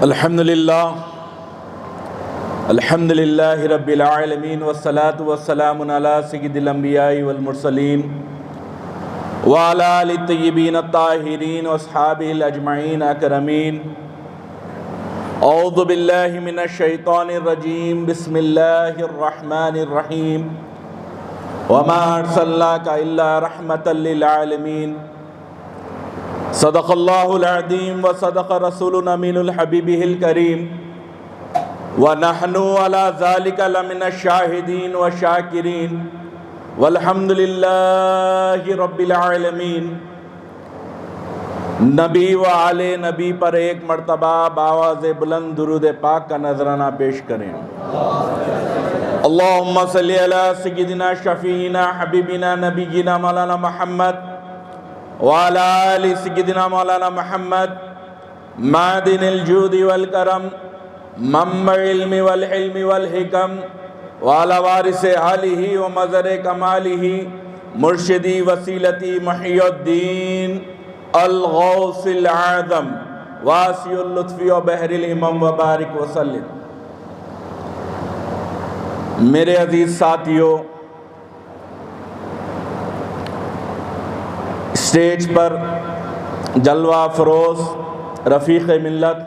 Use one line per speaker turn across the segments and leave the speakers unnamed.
الحمدللہ رب العالمین والصلاة والسلام علی سید الانبیاء والمرسلین وعلی آلہ الطیبین الطاہرین واصحابہ الاجمعین اکرمین۔ اعوذ باللہ من الشیطان الرجیم، بسم اللہ الرحمن الرحیم۔ وما ارسلناک الا رحمۃ للعالمین۔ صدق اللہ العظیم وصدق رسولنا من الحبیبہ الکریم، وَنَحْنُ عَلَى ذَلِكَ لَمِنَ الشَّاهِدِينَ وَالشَّاكِرِينَ وَالْحَمْدُ لِلَّهِ رَبِّ الْعَالَمِينَ۔ نبی و آل نبی پر ایک مرتبہ بآواز بلند درود پاک کا نذرانہ پیش کریں۔ اللہم صلی علی سیدنا شفیعنا حبیبنا نبینا مولانا محمد وعلی آل سیدنا مولانا محمد معدن الجود والکرم منبع العلم والحلم والحکم وعلی وارث آلہ ومظہر کمالہ مرشدی وسیلتی محی الدین الغوث العظم واسع اللطف وبحر الہمم وبارک وسلم۔ میرے عزیز ساتھیوں، اسٹیج پر جلوہ فروز رفیق ملت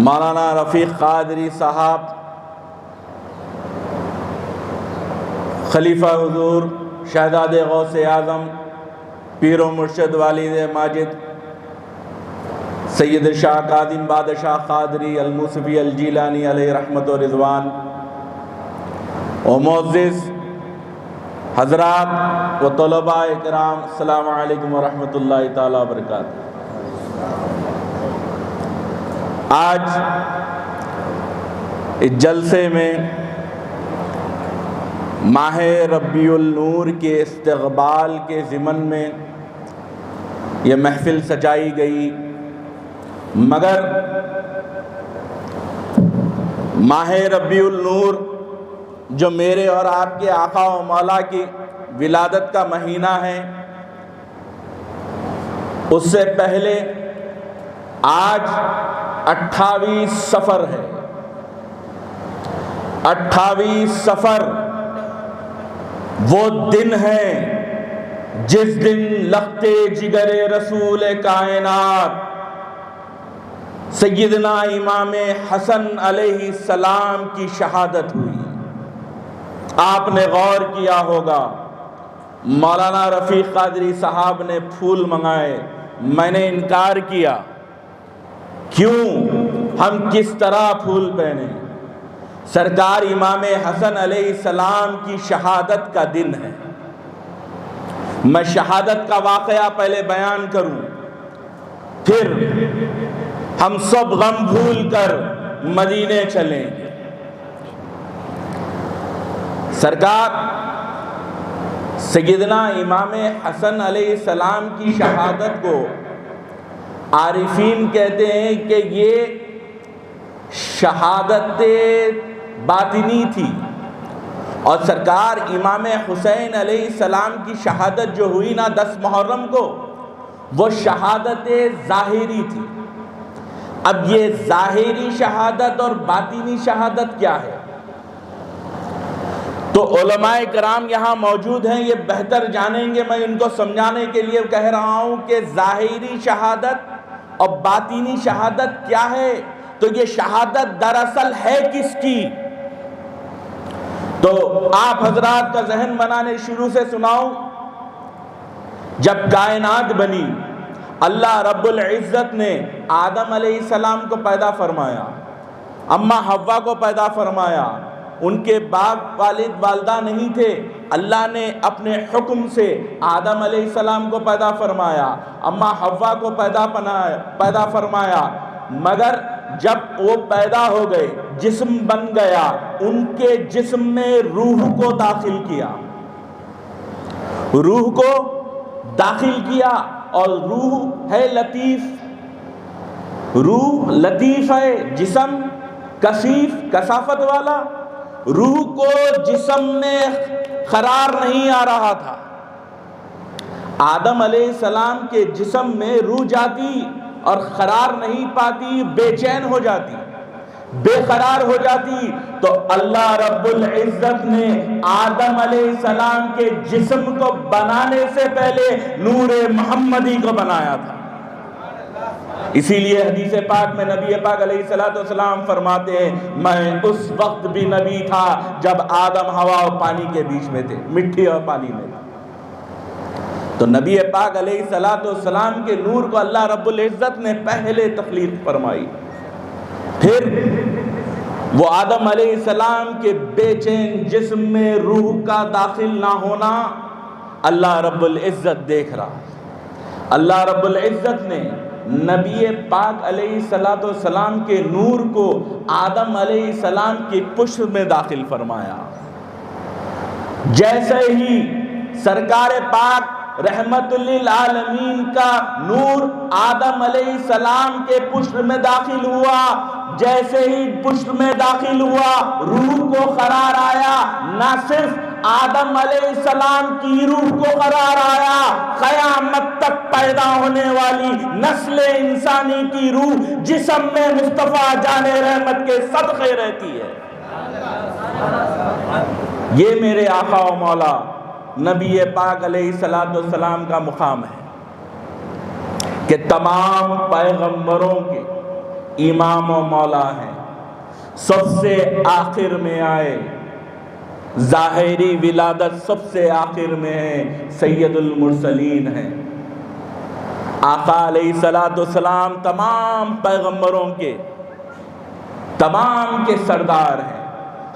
مولانا رفیق قادری صاحب، خلیفہ حضور شہزاد غوث اعظم پیر و مرشد والد ماجد سید شاہ کاظم بادشاہ قادری الموصفی الجیلانی علیہ رحمت و رضوان، و معزز حضرات و طلباء اکرام، السلام علیکم ورحمۃ اللہ تعالی وبرکاتہ۔ آج اس جلسے میں ماہ ربیع النور کے استقبال کے ضمن میں یہ محفل سجائی گئی، مگر ماہ ربیع النور جو میرے اور آپ کے آقا و مولا کی ولادت کا مہینہ ہے، اس سے پہلے آج 28 صفر ہے۔ 28 صفر وہ دن ہے جس دن لخت جگر رسول کائنات سیدنا امام حسن علیہ السلام کی شہادت ہوئی۔ آپ نے غور کیا ہوگا، مولانا رفیق قادری صاحب نے پھول منگائے، میں نے انکار کیا۔ کیوں؟ ہم کس طرح پھول پہنے؟ سرکار امام حسن علیہ السلام کی شہادت کا دن ہے۔ میں شہادت کا واقعہ پہلے بیان کروں، پھر ہم سب غم بھول کر مدینے چلیں۔ سرکار سیدنا امام حسن علیہ السلام کی شہادت کو عارفین کہتے ہیں کہ یہ شہادت باطنی تھی، اور سرکار امام حسین علیہ السلام کی شہادت جو ہوئی نا 10 محرم کو، وہ شہادت ظاہری تھی۔ اب یہ ظاہری شہادت اور باطنی شہادت کیا ہے؟ تو علماء کرام یہاں موجود ہیں، یہ بہتر جانیں گے، میں ان کو سمجھانے کے لیے کہہ رہا ہوں کہ ظاہری شہادت اور باطنی شہادت کیا ہے۔ تو یہ شہادت دراصل ہے کس کی؟ تو آپ حضرات کا ذہن بنانے شروع سے سناؤں۔ جب کائنات بنی، اللہ رب العزت نے آدم علیہ السلام کو پیدا فرمایا، اماں حوا کو پیدا فرمایا۔ ان کے باپ والد والدہ نہیں تھے، اللہ نے اپنے حکم سے آدم علیہ السلام کو پیدا فرمایا، اماں حوا کو پیدا فرمایا۔ مگر جب وہ پیدا ہو گئے، جسم بن گیا، ان کے جسم میں روح کو داخل کیا، روح کو داخل کیا، اور روح ہے لطیف، روح لطیف ہے، جسم کثیف کثافت والا۔ روح کو جسم میں قرار نہیں آ رہا تھا، آدم علیہ السلام کے جسم میں روح جاتی اور قرار نہیں پاتی، بے چین ہو جاتی، بے قرار ہو جاتی، تو اللہ رب العزت نے آدم علیہ السلام کے جسم کو بنانے سے پہلے نور محمدی کو بنایا تھا۔ اسی لیے حدیث پاک میں نبی پاک علیہ السلام فرماتے ہیں میں اس وقت بھی نبی تھا جب آدم ہوا اور پانی کے بیچ میں تھے، مٹی اور پانی میں۔ تو نبی پاک علیہ السلام کے نور کو اللہ رب العزت نے پہلے تخلیق فرمائی، پھر وہ آدم علیہ السلام کے بے چین جسم میں روح کا داخل نہ ہونا اللہ رب العزت دیکھ رہا۔ اللہ رب العزت نے نبی پاک علیہ السلام کے نور کو آدم علیہ السلام کی پشت میں داخل فرمایا۔ جیسے ہی سرکار پاک رحمت للعالمین کا نور آدم علیہ السلام کے پشت میں داخل ہوا، جیسے ہی پشت میں داخل ہوا روح کو قرار آیا، نہ صرف آدم علیہ السلام کی روح کو قرار آیا، قیامت تک پیدا ہونے والی نسل انسانی کی روح جسم میں مصطفیٰ جان رحمت کے صدقے رہتی ہے۔ یہ میرے آقا و مولا نبی پاک علیہ السلام کا مقام ہے کہ تمام پیغمبروں کے امام و مولا ہیں، سب سے آخر میں آئے، ظاہری ولادت سب سے آخر میں ہے، سید المرسلین ہیں۔ آقا علیہ السلام تمام پیغمبروں کے تمام کے سردار ہیں۔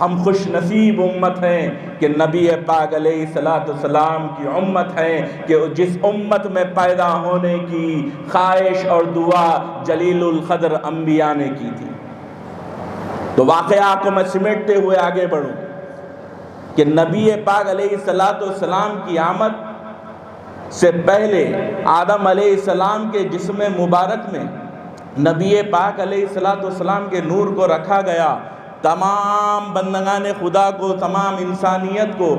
ہم خوش نصیب امت ہیں کہ نبی پاک علیہ السلام کی امت ہے کہ جس امت میں پیدا ہونے کی خواہش اور دعا جلیل القدر انبیاء نے کی تھی۔ تو واقعہ کو میں سمیٹتے ہوئے آگے بڑھوں کہ نبی پاک علیہ السلام کی آمد سے پہلے آدم علیہ السلام کے جسم مبارک میں نبی پاک علیہ السلام کے نور کو رکھا گیا، تمام بندگان خدا کو، تمام انسانیت کو،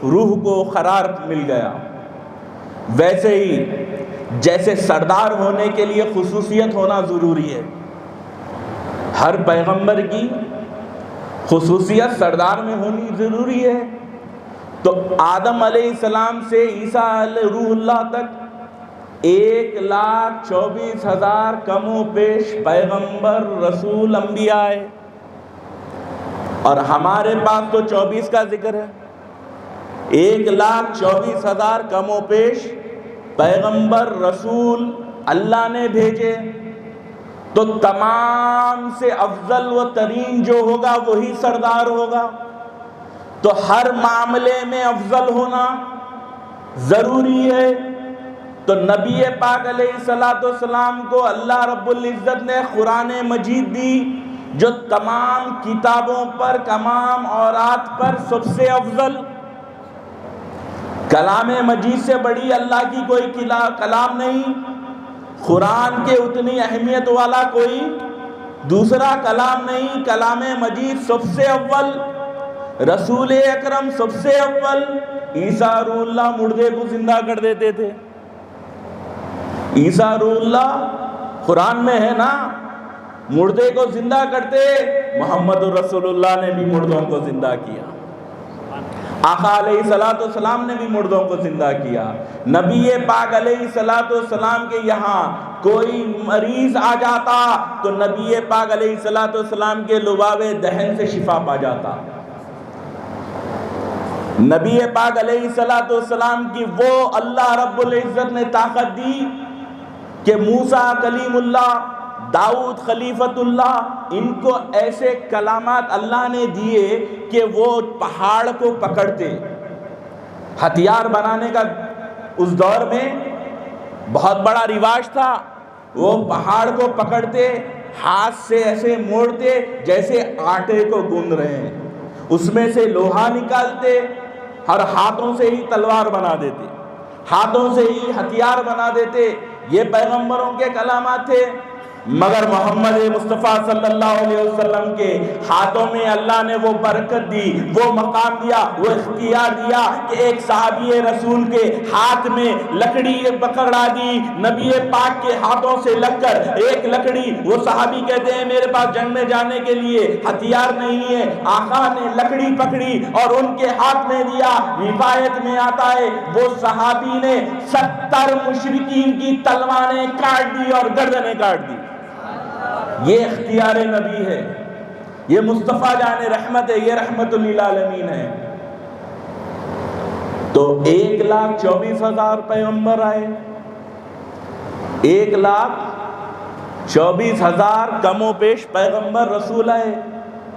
روح کو قرار مل گیا۔ ویسے ہی جیسے سردار ہونے کے لیے خصوصیت ہونا ضروری ہے، ہر پیغمبر کی خصوصیت سردار میں ہونی ضروری ہے، تو آدم علیہ السلام سے عیسیٰ علیہ روح اللہ تک 1,24,000 کم و بیش پیغمبر رسول انبیاء آئے، اور ہمارے پاس تو 24 کا ذکر ہے۔ 1,24,000 کم و بیش پیغمبر رسول اللہ نے بھیجے، تو تمام سے افضل و ترین جو ہوگا وہی سردار ہوگا، تو ہر معاملے میں افضل ہونا ضروری ہے۔ تو نبی پاک علیہ السلام کو اللہ رب العزت نے قرآن مجید دی، جو تمام کتابوں پر، تمام اورات پر سب سے افضل۔ کلام مجید سے بڑی اللہ کی کوئی کلام نہیں، قرآن کے اتنی اہمیت والا کوئی دوسرا کلام نہیں۔ کلام مجید سب سے اول، رسول اکرم سب سے اول۔ عیسیٰ روح اللہ مردے کو زندہ کر دیتے تھے، عیسیٰ روح اللہ قرآن میں ہے نا، مردے کو زندہ کرتے، محمد رسول اللہ نے بھی مردوں کو زندہ کیا، آقا علیہ السلام نے بھی مردوں کو زندہ کیا۔ نبی پاک علیہ السلام کے یہاں کوئی مریض آ جاتا تو نبی پاک علیہ السلام کے لباب دہن سے شفا پا جاتا۔ نبی پاک علیہ السلام کی وہ اللہ رب العزت نے طاقت دی کہ موسیٰ کلیم اللہ، داؤد خلیفت اللہ، ان کو ایسے کلامات اللہ نے دیے کہ وہ پہاڑ کو پکڑتے۔ ہتھیار بنانے کا اس دور میں بہت بڑا رواج تھا، وہ پہاڑ کو پکڑتے، ہاتھ سے ایسے موڑتے جیسے آٹے کو گوندھ رہے ہیں، اس میں سے لوہا نکالتے اور ہاتھوں سے ہی تلوار بنا دیتے، ہاتھوں سے ہی ہتھیار بنا دیتے۔ یہ پیغمبروں کے کلامات تھے۔ مگر محمد مصطفیٰ صلی اللہ علیہ وسلم کے ہاتھوں میں اللہ نے وہ برکت دی، وہ مقام دیا، وہ اختیار دیا کہ ایک صحابی رسول کے ہاتھ میں لکڑی پکڑا دی، نبی پاک کے ہاتھوں سے لگ کر ایک لکڑی، وہ صحابی کہتے ہیں میرے پاس جنگ میں جانے کے لیے ہتھیار نہیں ہے، آقا نے لکڑی پکڑی اور ان کے ہاتھ میں دیا۔ روایت میں آتا ہے وہ صحابی نے 70 مشرکین کی تلواریں کاٹ دی اور گردنیں کاٹ دی۔ یہ اختیار نبی ہے، یہ مصطفیٰ جان رحمت ہے، یہ رحمت للعالمین ہے۔ تو 1,24,000 پیغمبر آئے، 1,24,000 کم و بیش پیغمبر رسول آئے،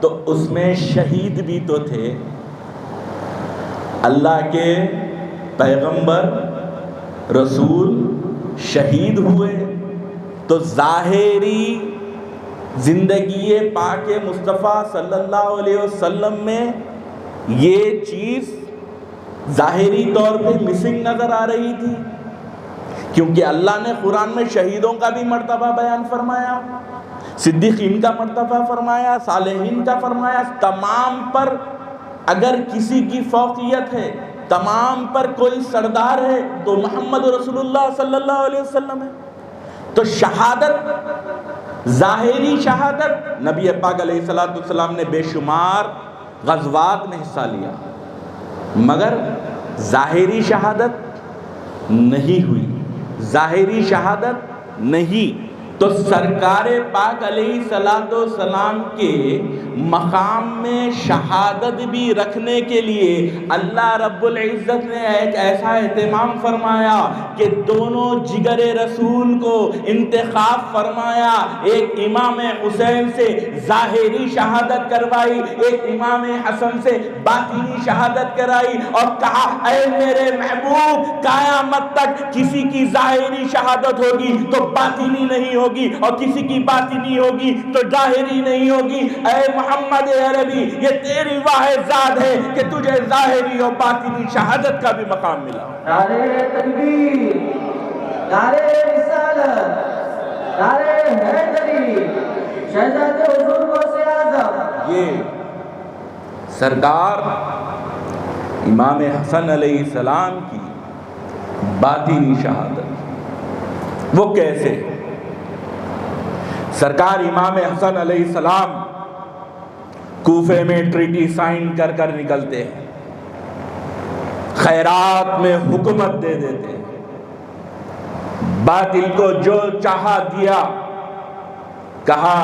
تو اس میں شہید بھی تو تھے۔ اللہ کے پیغمبر رسول شہید ہوئے، تو ظاہری زندگی پاک مصطفیٰ صلی اللہ علیہ وسلم میں یہ چیز ظاہری طور پہ مسنگ نظر آ رہی تھی، کیونکہ اللہ نے قرآن میں شہیدوں کا بھی مرتبہ بیان فرمایا، صدیقین کا مرتبہ فرمایا، صالحین کا فرمایا۔ تمام پر اگر کسی کی فوقیت ہے، تمام پر کوئی سردار ہے، تو محمد رسول اللہ صلی اللہ علیہ وسلم ہے۔ تو شہادت، ظاہری شہادت، نبی پاک علیہ السلام نے بے شمار غزوات میں حصہ لیا، مگر ظاہری شہادت نہیں ہوئی، ظاہری شہادت نہیں۔ تو سرکار پاک علیہ السلام کے مقام میں شہادت بھی رکھنے کے لیے اللہ رب العزت نے ایک ایسا اہتمام فرمایا کہ دونوں جگر رسول کو انتخاب فرمایا، ایک امام حسین سے ظاہری شہادت کروائی، ایک امام حسن سے باطنی شہادت کرائی، اور کہا اے میرے محبوب، قیامت تک کسی کی ظاہری شہادت ہوگی تو باطنی نہیں ہوگی، اور کسی کی باطنی ہوگی تو ظاہری نہیں ہوگی۔ اے محمد عربی، یہ تیری واحد ذات ہے کہ تجھے ظاہری اور باطنی شہادت کا بھی مقام ملا۔
نعرہ تکبیر، نعرہ رسالت، نعرہ حیدری، شہزادہ حضور غوث اعظم۔
یہ سرکار امام حسن علیہ السلام کی باطنی شہادت، وہ کیسے؟ سرکار امام حسن علیہ السلام کوفے میں ٹریٹی سائن کر کر نکلتے ہیں، خیرات میں حکومت دے دیتے ہیں، باطل کو جو چاہا دیا، کہا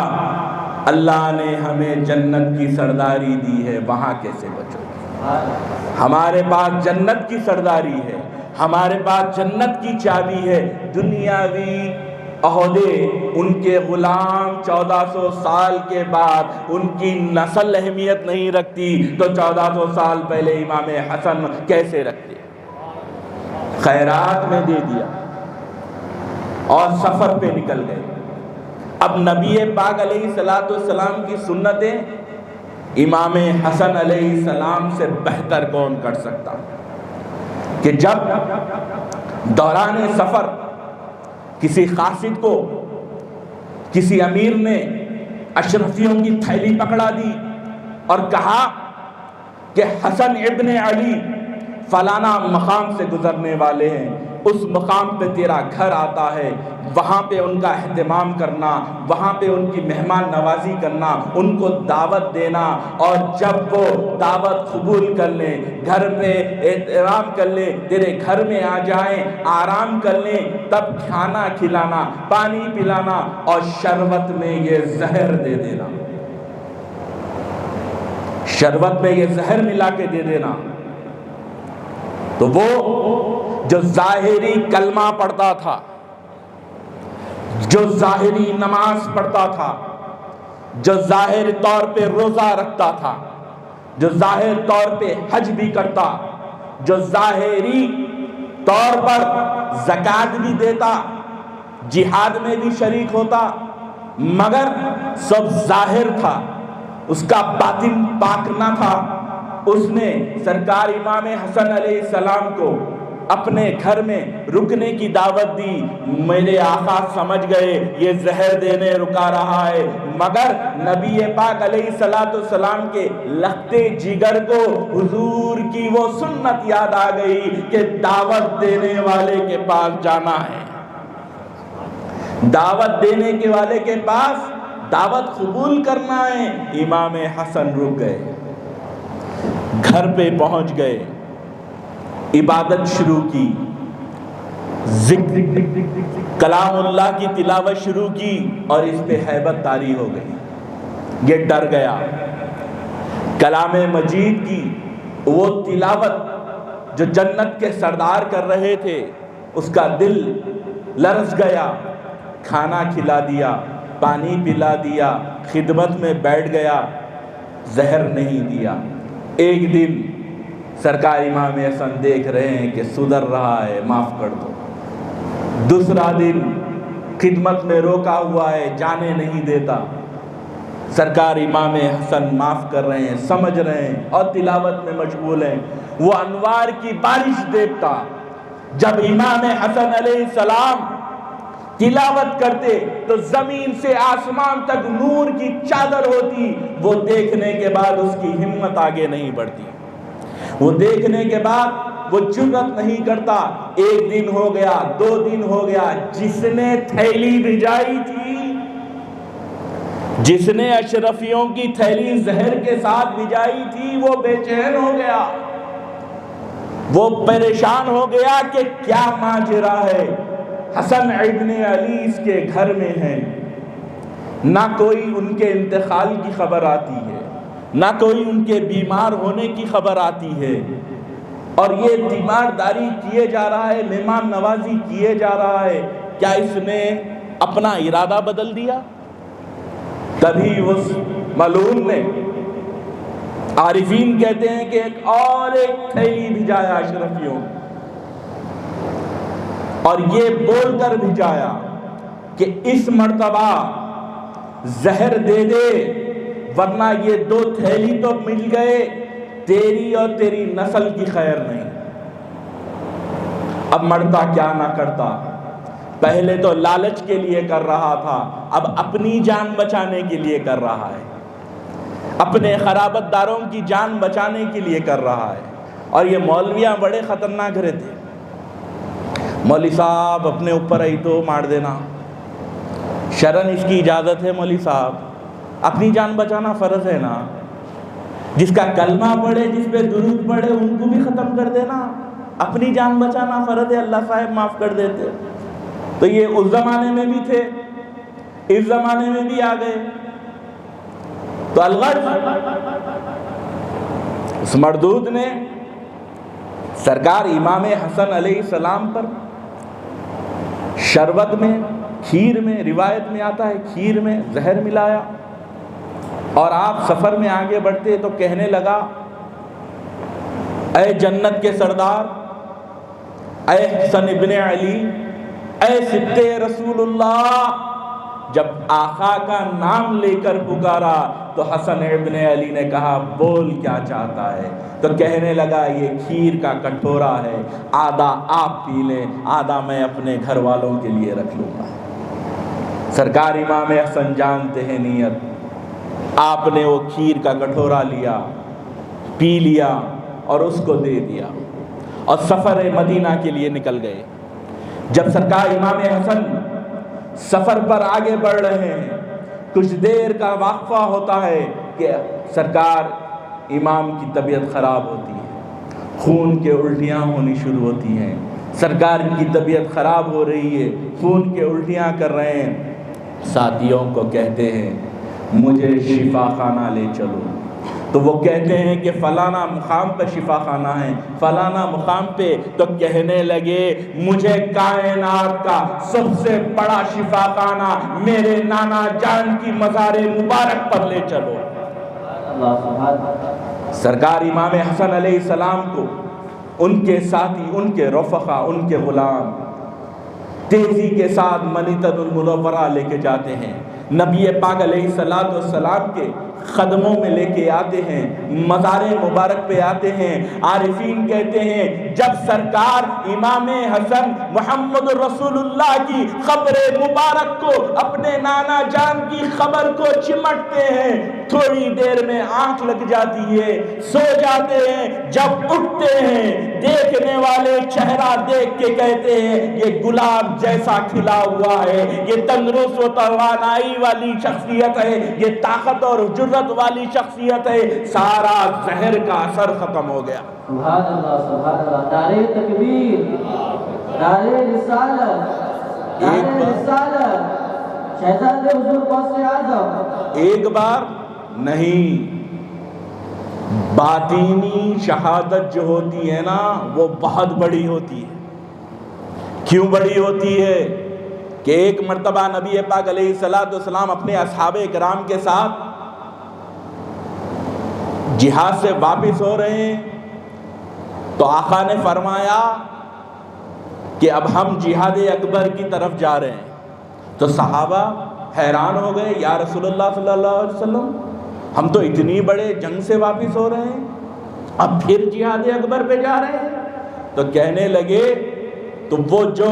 اللہ نے ہمیں جنت کی سرداری دی ہے، وہاں کیسے بچو؟ ہمارے پاس جنت کی سرداری ہے، ہمارے پاس جنت کی چابی ہے۔ دنیاوی عہدے ان کے غلام 1400 سال کے بعد ان کی نسل اہمیت نہیں رکھتی، تو 1400 سال پہلے امام حسن کیسے رکھتے؟ خیرات میں دے دیا اور سفر پہ نکل گئے۔ اب نبی پاک علیہ السلام کی سنتیں امام حسن علیہ السلام سے بہتر کون کر سکتا کہ جب دوران سفر کسی قاصد کو کسی امیر نے اشرفیوں کی تھیلی پکڑا دی اور کہا کہ حسن ابن علی فلانا مقام سے گزرنے والے ہیں، اس مقام پہ تیرا گھر آتا ہے، وہاں پہ ان کا اہتمام کرنا، وہاں پہ ان کی مہمان نوازی کرنا، ان کو دعوت دینا، اور جب وہ دعوت قبول کر لیں، گھر پہ احترام کر لیں، تیرے گھر میں آ جائیں، آرام کر لیں، تب کھانا کھلانا، پانی پلانا، اور شربت میں یہ زہر دے دینا، شربت میں یہ زہر ملا کے دے دینا۔ تو وہ جو ظاہری کلمہ پڑھتا تھا، جو ظاہری نماز پڑھتا تھا، جو ظاہر طور پہ روزہ رکھتا تھا، جو ظاہر طور پہ حج بھی کرتا، جو ظاہری طور پر زکوٰۃ بھی دیتا، جہاد میں بھی شریک ہوتا، مگر سب ظاہر تھا، اس کا باطن پاک نہ تھا، اس نے سرکار امام حسن علیہ السلام کو اپنے گھر میں رکنے کی دعوت دی۔ میرے آقا سمجھ گئے یہ زہر دینے رکا رہا ہے، مگر نبی پاک علیہ السلام کے لختے جگر کو حضور کی وہ سنت یاد آ گئی کہ دعوت دینے والے کے پاس جانا ہے، دعوت دینے کے والے کے پاس دعوت قبول کرنا ہے۔ امام حسن رک گئے، گھر پہ پہنچ گئے، عبادت شروع کی، ذکر کلام اللہ کی تلاوت شروع کی، اور اس پہ ہیبت طاری ہو گئی، یہ ڈر گیا۔ کلام مجید کی وہ تلاوت جو جنت کے سردار کر رہے تھے، اس کا دل لرز گیا، کھانا کھلا دیا، پانی پلا دیا، خدمت میں بیٹھ گیا، زہر نہیں دیا۔ ایک دن سرکار امام حسن دیکھ رہے ہیں کہ سدھر رہا ہے، معاف کر دو۔ دوسرا دن خدمت میں روکا ہوا ہے، جانے نہیں دیتا، سرکار امام حسن معاف کر رہے ہیں، سمجھ رہے ہیں اور تلاوت میں مشغول ہیں۔ وہ انوار کی بارش دیکھتا، جب امام حسن علیہ السلام تلاوت کرتے تو زمین سے آسمان تک نور کی چادر ہوتی۔ وہ دیکھنے کے بعد اس کی ہمت آگے نہیں بڑھتی، وہ دیکھنے کے بعد وہ جرأت نہیں کرتا۔ ایک دن ہو گیا، 2 دن ہو گیا، جس نے تھیلی بھجائی تھی، جس نے اشرفیوں کی تھیلی زہر کے ساتھ بھجائی تھی، وہ بے چین ہو گیا، وہ پریشان ہو گیا کہ کیا ماجرا ہے۔ حسن ابن علی اس کے گھر میں ہے، نہ کوئی ان کے انتقال کی خبر آتی ہے، نہ کوئی ان کے بیمار ہونے کی خبر آتی ہے، اور یہ تیمارداری کیے جا رہا ہے، مہمان نوازی کیے جا رہا ہے۔ کیا اس نے اپنا ارادہ بدل دیا؟ تبھی اس ملعون نے، عارفین کہتے ہیں کہ ایک تھیلی بھجایا اشرفیوں، اور یہ بول کر بھجایا کہ اس مرتبہ زہر دے دے، ورنہ یہ 2 تھیلی تو مل گئے، تیری اور تیری نسل کی خیر نہیں۔ اب مرتا کیا نہ کرتا، پہلے تو لالچ کے لیے کر رہا تھا، اب اپنی جان بچانے کے لیے کر رہا ہے، اپنے خرابت داروں کی جان بچانے کے لیے کر رہا ہے۔ اور یہ مولویاں بڑے خطرناک رہتے، مولوی صاحب اپنے اوپر ہی تو مار دینا، شرن اس کی اجازت ہے، مولوی صاحب اپنی جان بچانا فرض ہے نا، جس کا کلمہ پڑھے، جس پہ درود پڑھے، ان کو بھی ختم کر دینا، اپنی جان بچانا فرض ہے، اللہ صاحب معاف کر دیتے۔ تو یہ اس زمانے میں بھی تھے، اس زمانے میں بھی آ گئے۔ تو الغرض اس مردود نے سرکار امام حسن علیہ السلام پر شربت میں، کھیر میں، روایت میں آتا ہے کھیر میں زہر ملایا، اور آپ سفر میں آگے بڑھتے تو کہنے لگا، اے جنت کے سردار، اے حسن ابن علی، اے صدق رسول اللہ۔ جب آقا کا نام لے کر پکارا تو حسن ابن علی نے کہا، بول کیا چاہتا ہے؟ تو کہنے لگا، یہ کھیر کا کٹورا ہے، آدھا آپ پی لیں، آدھا میں اپنے گھر والوں کے لیے رکھ لوں گا۔ سرکار امام حسن جانتے ہیں نیت، آپ نے وہ کھیر کا کٹورا لیا، پی لیا اور اس کو دے دیا، اور سفر مدینہ کے لیے نکل گئے۔ جب سرکار امام حسن سفر پر آگے بڑھ رہے ہیں، کچھ دیر کا وقفہ ہوتا ہے کہ سرکار امام کی طبیعت خراب ہوتی ہے، خون کے الٹیاں ہونی شروع ہوتی ہیں، سرکار کی طبیعت خراب ہو رہی ہے، خون کے الٹیاں کر رہے ہیں۔ ساتھیوں کو کہتے ہیں، مجھے شفا خانہ لے چلو۔ تو وہ کہتے ہیں کہ فلانا مقام پہ شفا خانہ ہے، فلانا مقام پہ۔ تو کہنے لگے، مجھے کائنات کا سب سے بڑا شفا خانہ میرے نانا جان کی مزار مبارک پر لے چلو۔ سرکار امام حسن علیہ السلام کو ان کے ساتھی، ان کے رفقا، ان کے غلام تیزی کے ساتھ منیطۃ المنورہ لے کے جاتے ہیں۔ نبی پاک علیہ السلام کے قدموں میں لے کے آتے ہیں، مزار مبارک پہ آتے ہیں۔ عارفین کہتے ہیں جب سرکار امام حسن محمد رسول اللہ کی قبر مبارک کو، اپنے نانا جان کی قبر کو چمٹتے ہیں، تھوڑی دیر میں آنکھ لگ جاتی ہے، سو جاتے ہیں، جب اٹھتے ہیں دیکھنے والے چہرہ دیکھ کے کہتے ہیں یہ گلاب جیسا کھلا ہوا ہے، یہ تندرست و توانائی والی شخصیت ہے، یہ طاقت اور جرت والی شخصیت ہے، سارا زہر کا اثر ختم ہو گیا۔
سبحان اللہ، سبحان اللہ، نعرہ تکبیر، نعرہ رسالت، نعرہ رسالت، شہزاد حضور غوث اعظم۔
ایک بار نہیں، باطینی شہادت جو ہوتی ہے نا وہ بہت بڑی ہوتی ہے۔ کیوں بڑی ہوتی ہے؟ کہ ایک مرتبہ نبی پاک علیہ السلام اپنے اصحاب کرام کے ساتھ جہاد سے واپس ہو رہے ہیں، تو آقا نے فرمایا کہ اب ہم جہاد اکبر کی طرف جا رہے ہیں۔ تو صحابہ حیران ہو گئے، یا رسول اللہ صلی اللہ علیہ وسلم، ہم تو اتنی بڑے جنگ سے واپس ہو رہے ہیں، اب پھر جہاد اکبر پہ جا رہے ہیں؟ تو کہنے لگے تو وہ جو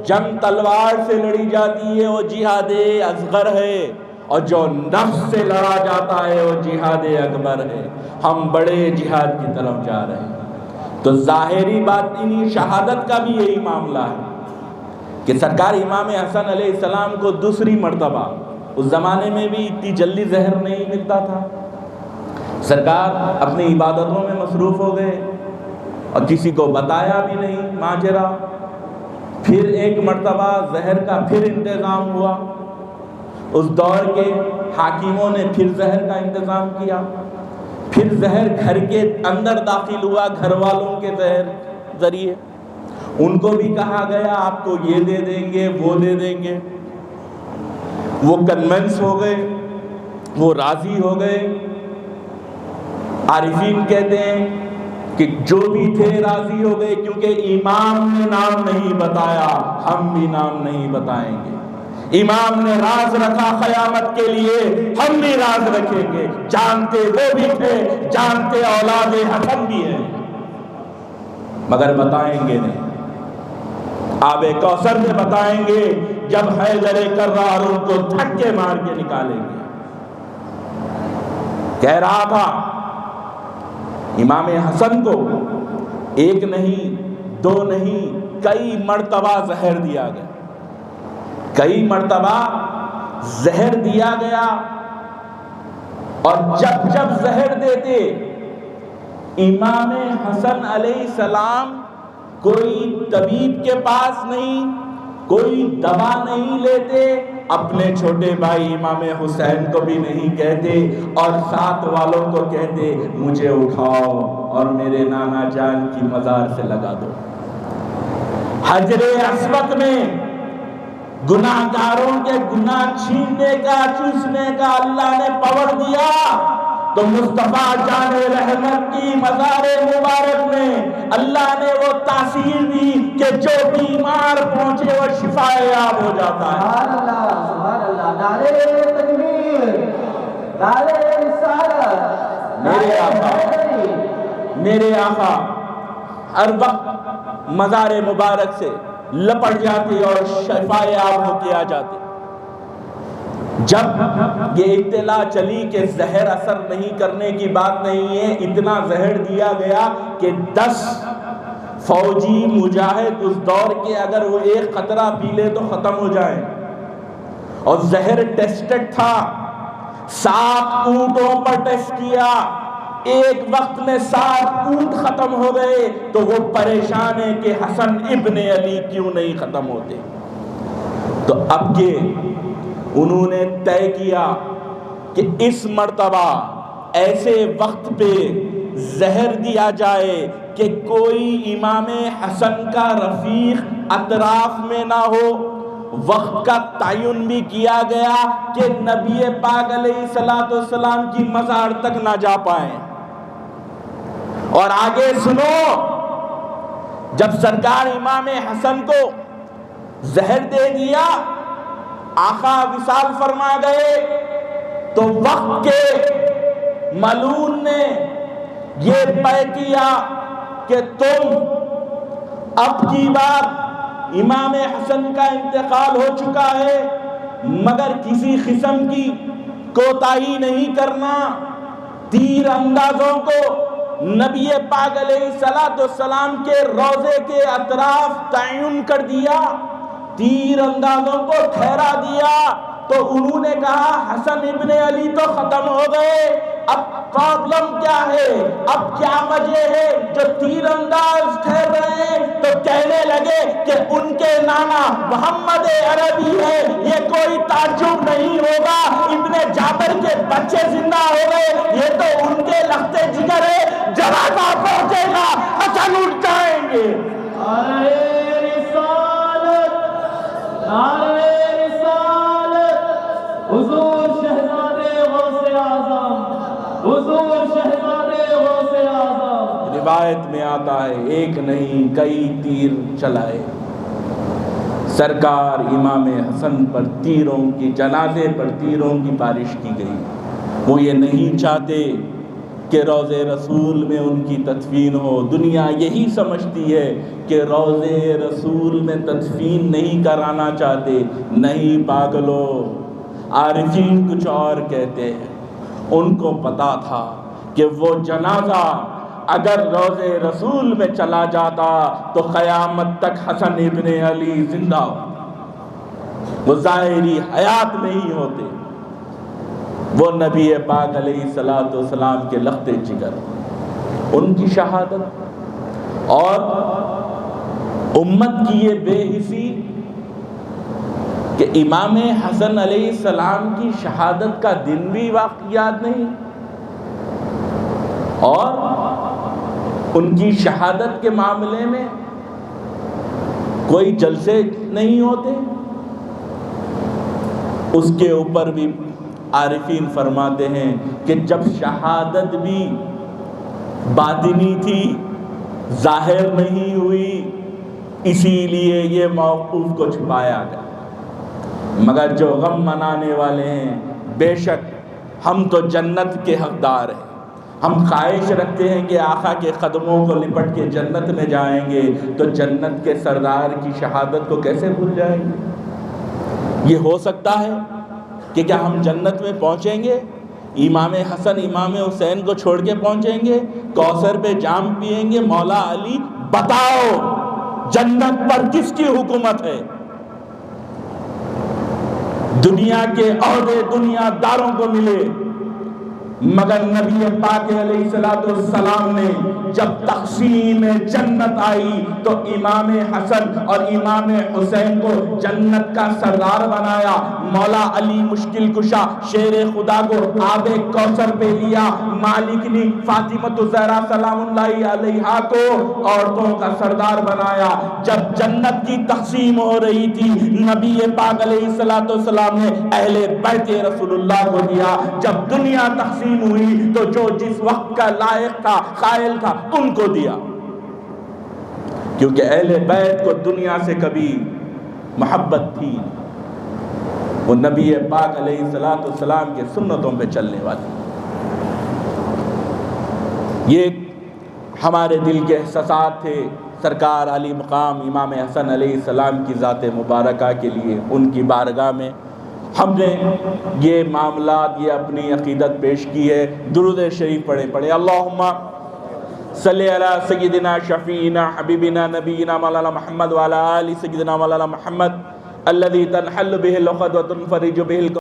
جنگ تلوار سے لڑی جاتی ہے وہ جہاد اصغر ہے، اور جو نفس سے لڑا جاتا ہے وہ جہاد اکبر ہے۔ ہم بڑے جہاد کی طرف جا رہے ہیں۔ تو ظاہری باطنی شہادت کا بھی یہی معاملہ ہے کہ سرکار امام حسن علیہ السلام کو دوسری مرتبہ، اس زمانے میں بھی اتنی جلدی زہر نہیں ملتا تھا، سرکار اپنی عبادتوں میں مصروف ہو گئے اور کسی کو بتایا بھی نہیں ماجرا۔ پھر ایک مرتبہ زہر کا پھر انتظام ہوا، اس دور کے حاکموں نے پھر زہر کا انتظام کیا، پھر زہر گھر کے اندر داخل ہوا گھر والوں کے زہر ذریعے، ان کو بھی کہا گیا آپ کو یہ دے دیں گے وہ دے دیں گے، وہ کنونس ہو گئے، وہ راضی ہو گئے۔ عارفین کہتے ہیں کہ جو بھی تھے راضی ہو گئے، کیونکہ امام نے نام نہیں بتایا، ہم بھی نام نہیں بتائیں گے۔ امام نے راز رکھا قیامت کے لیے، ہم بھی راز رکھیں گے۔ جانتے وہ بھی تھے، جانتے اولاد حسن بھی ہیں، مگر بتائیں گے نہیں۔ آب کوثر میں بتائیں گے جب حیدر کرار ان کو دھکے مار کے نکالیں گے۔ کہہ رہا تھا امام حسن کو ایک نہیں دو نہیں کئی مرتبہ زہر دیا گیا، کئی مرتبہ زہر دیا گیا، اور جب جب زہر دیتے امام حسن علیہ السلام کوئی طبیب کے پاس نہیں، کوئی دوا نہیں لیتے، اپنے چھوٹے بھائی امام حسین کو بھی نہیں کہتے، اور ساتھ والوں کو کہتے مجھے اٹھاؤ اور میرے نانا جان کی مزار سے لگا دو۔ حجر اسود میں گناہ گاروں کے گناہ چھیننے کا، چوسنے کا اللہ نے پاور دیا، تو مصطفیٰ جان رحمت کی مزار مبارک میں اللہ نے وہ تاثیر دی کہ جو بیمار پہنچے وہ شفا یاب ہو جاتا ہے۔
سبحان اللہ، سبحان اللہ، نعرہ تکبیر، نعرہ رسالت،
میرے آقا، میرے آقا ہر وقت مزار مبارک سے لپٹ جاتے اور شفا یاب ہو کے آ جاتے۔ جب یہ اطلاع چلی کہ زہر اثر نہیں کرنے کی بات نہیں ہے، اتنا زہر دیا گیا کہ 10 فوجی مجاہد اس دور کے اگر وہ ایک قطرہ پی لے تو ختم ہو جائیں، اور زہر ٹیسٹڈ تھا، 7 اونٹوں پر ٹیسٹ کیا، ایک وقت میں 7 اونٹ ختم ہو گئے، تو وہ پریشان ہے کہ حسن ابن علی کیوں نہیں ختم ہوتے۔ تو اب کہ انہوں نے طے کیا کہ اس مرتبہ ایسے وقت پہ زہر دیا جائے کہ کوئی امام حسن کا رفیق اطراف میں نہ ہو۔ وقت کا تعین بھی کیا گیا کہ نبی پاک علیہ السلام کی مزار تک نہ جا پائیں۔ اور آگے سنو، جب سرکار امام حسن کو زہر دے دیا، آقا وصال فرما گئے، تو وقت کے ملعون نے یہ طے کیا کہ تم اب کی بار امام حسن کا انتقال ہو چکا ہے مگر کسی قسم کی کوتاہی نہیں کرنا. تیر اندازوں کو نبی پاک علیہ السلام کے روضے کے اطراف تعین کر دیا, تیر اندازوں کو ٹھہرا دیا. تو انہوں نے کہا حسن ابن علی تو ختم ہو گئے, اب پرابلم کیا ہے, اب کیا وجہ ہے جو تیر انداز ٹھہر رہے ہیں؟ تو کہنے لگے کہ ان کے نانا محمد عربی ہے, یہ کوئی تعجب نہیں ہوگا. ابن جابر کے بچے زندہ ہو گئے, یہ تو ان کے لختے جگر ہے. جنازہ پہنچے گا, حسن اٹھ جائیں گے.
حضور شہزادے غوث اعظم, حضور شہزادے غوث اعظم.
روایت میں آتا ہے ایک نہیں کئی تیر چلائے سرکار امام حسن پر, تیروں کی جنازے پر تیروں کی بارش کی گئی. وہ یہ نہیں چاہتے کہ روض رسول میں ان کی تدفین ہو. دنیا یہی سمجھتی ہے کہ روض رسول میں تدفین نہیں کرانا چاہتے. نہیں پاگلو, عارفین کچھ اور کہتے ہیں. ان کو پتا تھا کہ وہ جنازہ اگر روض رسول میں چلا جاتا تو قیامت تک حسن ابن علی زندہ ہو, وہ ظاہری حیات میں ہی ہوتے. وہ نبی پاک علیہ السلام کے لخت جگر, ان کی شہادت اور امت کی یہ بے حسی کہ امام حسن علیہ السلام کی شہادت کا دن بھی واقعات نہیں اور ان کی شہادت کے معاملے میں کوئی جلسے نہیں ہوتے. اس کے اوپر بھی عارفین فرماتے ہیں کہ جب شہادت بھی باطنی تھی, ظاہر نہیں ہوئی, اسی لیے یہ موقوف کو چھپایا گیا. مگر جو غم منانے والے ہیں, بے شک ہم تو جنت کے حقدار ہیں. ہم خواہش رکھتے ہیں کہ آقا کے قدموں کو لپٹ کے جنت میں جائیں گے, تو جنت کے سردار کی شہادت کو کیسے بھول جائیں گے؟ یہ ہو سکتا ہے کہ کیا ہم جنت میں پہنچیں گے, امام حسن امام حسین کو چھوڑ کے پہنچیں گے, کوثر پہ جام پیئیں گے, مولا علی بتاؤ جنت پر کس کی حکومت ہے؟ دنیا کے عہدے دنیا داروں کو ملے, مگر نبی پاک علیہ السلام نے جب تقسیم جنت آئی تو امام حسن اور امام حسین کو جنت کا سردار بنایا. مولا علی مشکل کشا شیر خدا کو آب کوثر پہ لیا. مالک نے فاطمہ الزہرا سلام اللہ علیہا کو عورتوں کا سردار بنایا. جب جنت کی تقسیم ہو رہی تھی, نبی پاک علیہ السلام نے اہل بیت رسول اللہ کو دیا. جب دنیا تقسیم ہوئی تو جو جس وقت کا لائق تھا, قائل تھا, ان کو دیا. کیونکہ اہل بیت کو دنیا سے کبھی محبت تھی, وہ نبی پاک علیہ السلام کے سنتوں پہ چلنے والی. یہ ہمارے دل کے احساسات تھے سرکار علی مقام امام حسن علیہ السلام کی ذات مبارکہ کے لیے. ان کی بارگاہ میں ہم نے یہ معاملات, یہ اپنی عقیدت پیش کی ہے. درود شریف پڑھیں. اللہم صلی علی سیدنا شفیعنا حبیبنا نبینا مولانا محمد وعلی آل سیدنا مولانا محمد الذی تنحل به العقد وتنفرج به